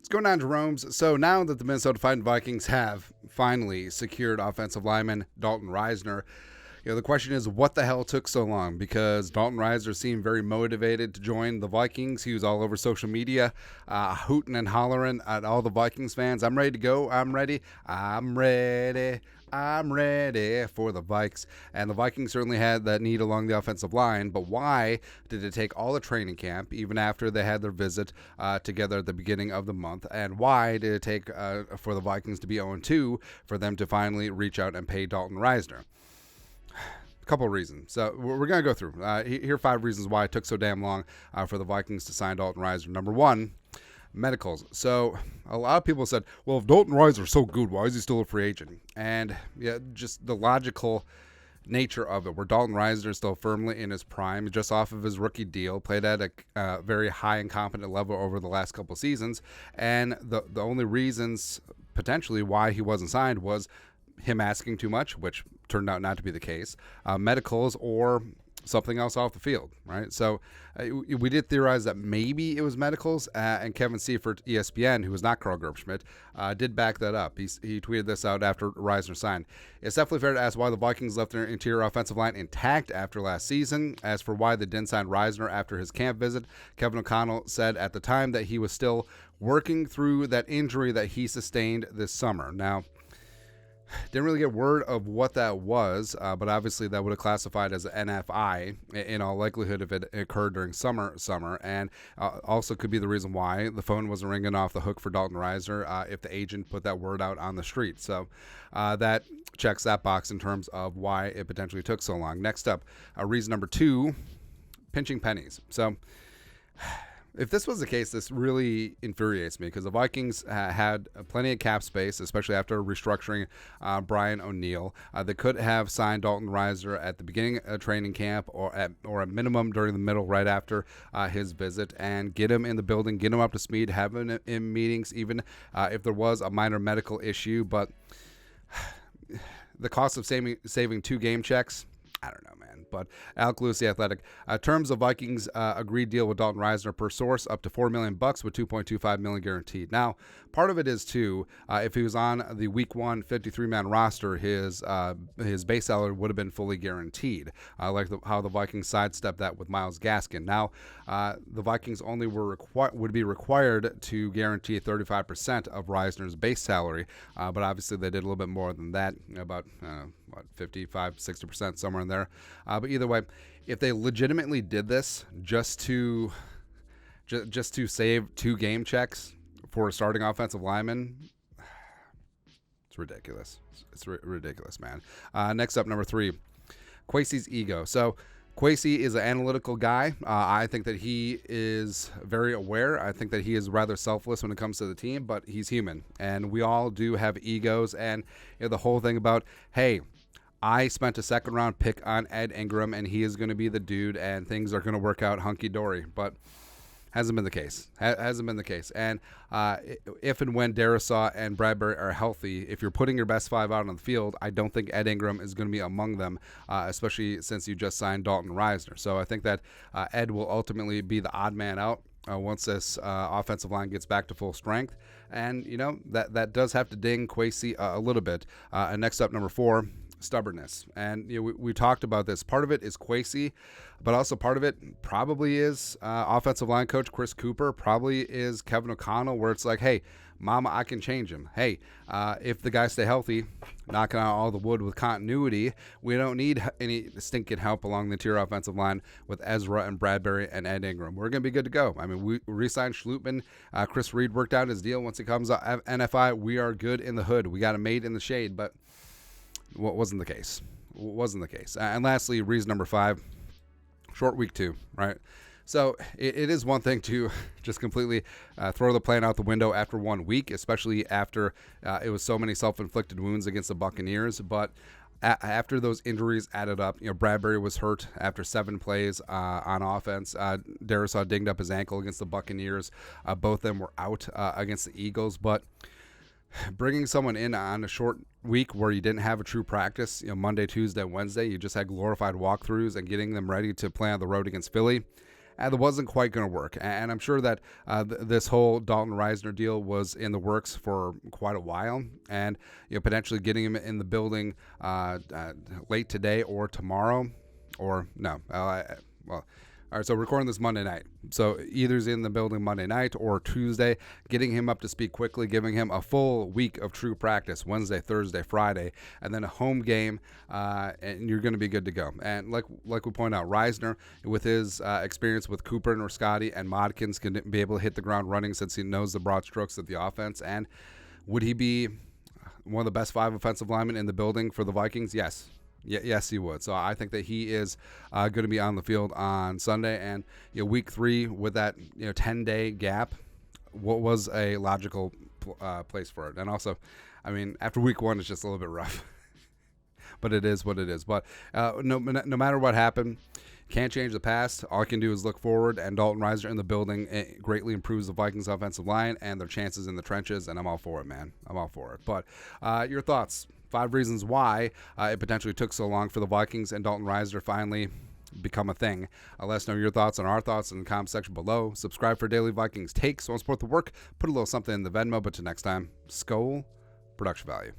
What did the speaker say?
What's going on, Jerome's? So now that the Minnesota Vikings have finally secured offensive lineman Dalton Risner, the question is, what the hell took so long? Because Dalton Risner seemed very motivated to join the Vikings. He was all over social media, hooting and hollering at all the Vikings fans. I'm ready to go. I'm ready. I'm ready. I'm ready for the Vikes. And the Vikings certainly had that need along the offensive line, but why did it take all the training camp, even after they had their visit together at the beginning of the month? And why did it take for the Vikings to be 0-2 for them to finally reach out and pay Dalton Risner? A couple of reasons. So we're going to go through. Here are 5 reasons why it took so damn long for the Vikings to sign Dalton Risner. Number 1, medicals. So a lot of people said, well, if Dalton Risner is so good, why is he still a free agent? And yeah, just the logical nature of it, where Dalton Risner is still firmly in his prime, just off of his rookie deal, played at a very high and competent level over the last couple of seasons. And the only reasons potentially why he wasn't signed was him asking too much, which turned out not to be the case, medicals, or something else off the field, right? So we did theorize that maybe it was medicals, and Kevin Seifert, ESPN, who was not Carl Gerbschmidt, did back that up. He tweeted this out after Risner signed. It's definitely fair to ask why the Vikings left their interior offensive line intact after last season. As for why they didn't sign Risner after his camp visit, Kevin O'Connell said at the time that he was still working through that injury that he sustained this summer. Now, didn't really get word of what that was, but obviously that would have classified as an NFI in all likelihood if it occurred during summer, and also could be the reason why the phone wasn't ringing off the hook for Dalton Risner if the agent put that word out on the street. So that checks that box in terms of why it potentially took so long. Next up, reason number 2, pinching pennies. So if this was the case, this really infuriates me because the Vikings had plenty of cap space, especially after restructuring Brian O'Neill. They could have signed Dalton Risner at the beginning of training camp or at minimum during the middle right after his visit and get him in the building, get him up to speed, have him in meetings, even if there was a minor medical issue. But the cost of saving 2 game checks, I don't know, man. But Alec Lewis, The Athletic, terms of Vikings agreed deal with Dalton Risner per source up to $4 million with $2.25 million guaranteed. Now, part of it is too, if he was on the Week 1 53-man roster, his base salary would have been fully guaranteed, like how the Vikings sidestepped that with Myles Gaskin. Now, the Vikings only would be required to guarantee 35% of Risner's base salary, but obviously they did a little bit more than that, about 55-60%, somewhere in there. But either way, if they legitimately did this just to save 2 game checks for a starting offensive lineman, it's ridiculous. It's ridiculous, man. Next up, number 3, Quasi's ego. So Quasi is an analytical guy. I think that he is very aware. I think that he is rather selfless when it comes to the team, but he's human, and we all do have egos. And the whole thing about, hey, I spent a 2nd-round pick on Ed Ingram, and he is going to be the dude, and things are going to work out hunky-dory. But hasn't been the case. Hasn't been the case. And if and when Darrisaw and Bradbury are healthy, if you're putting your best 5 out on the field, I don't think Ed Ingram is going to be among them, especially since you just signed Dalton Risner. So I think that Ed will ultimately be the odd man out once this offensive line gets back to full strength. And, that does have to ding Quasi a little bit. And next up, number 4, stubbornness. And we talked about this. Part of it is Quasi, but also part of it probably is offensive line coach Chris Cooper, probably is Kevin O'Connell, where it's like, hey, mama, I can change him. Hey, if the guys stay healthy, knocking out all the wood with continuity, we don't need any stinking help along the interior offensive line with Ezra and Bradbury and Ed Ingram. We're going to be good to go. I mean, we re-signed Schlutman. Chris Reed worked out his deal. Once he comes out NFI, we are good in the hood. We got a mate in the shade, but what wasn't the case. And lastly, reason number 5, short week 2, right? So it is one thing to just completely throw the plan out the window after 1 week, especially after it was so many self-inflicted wounds against the Buccaneers. But after those injuries added up, Bradbury was hurt after 7 plays on offense. Darrisaw dinged up his ankle against the Buccaneers. Both of them were out against the Eagles. But bringing someone in on a short week where you didn't have a true practice, Monday, Tuesday, Wednesday, you just had glorified walkthroughs and getting them ready to play on the road against Philly, and it wasn't quite going to work. And I'm sure that this whole Dalton Risner deal was in the works for quite a while, and potentially getting him in the building late today or tomorrow, or no, well. All right, so recording this Monday night. So either he's in the building Monday night or Tuesday, getting him up to speed quickly, giving him a full week of true practice, Wednesday, Thursday, Friday, and then a home game, and you're going to be good to go. And like we point out, Risner, with his experience with Cooper and Rascati and Modkins, can be able to hit the ground running since he knows the broad strokes of the offense. And would he be one of the best 5 offensive linemen in the building for the Vikings? Yes. Yes, he would. So I think that he is going to be on the field on Sunday. And week 3 with that 10-day gap, what was a logical place for it? And also, I mean, after week 1, it's just a little bit rough. But it is what it is. But no matter what happened, can't change the past. All I can do is look forward. And Dalton Risner in the building greatly improves the Vikings' offensive line and their chances in the trenches. And I'm all for it, man. I'm all for it. But your thoughts? 5 reasons why it potentially took so long for the Vikings and Dalton Risner finally become a thing. Let us know your thoughts and our thoughts in the comment section below. Subscribe for daily Vikings takes. Want to support the work? Put a little something in the Venmo. But till next time, Skol, production value.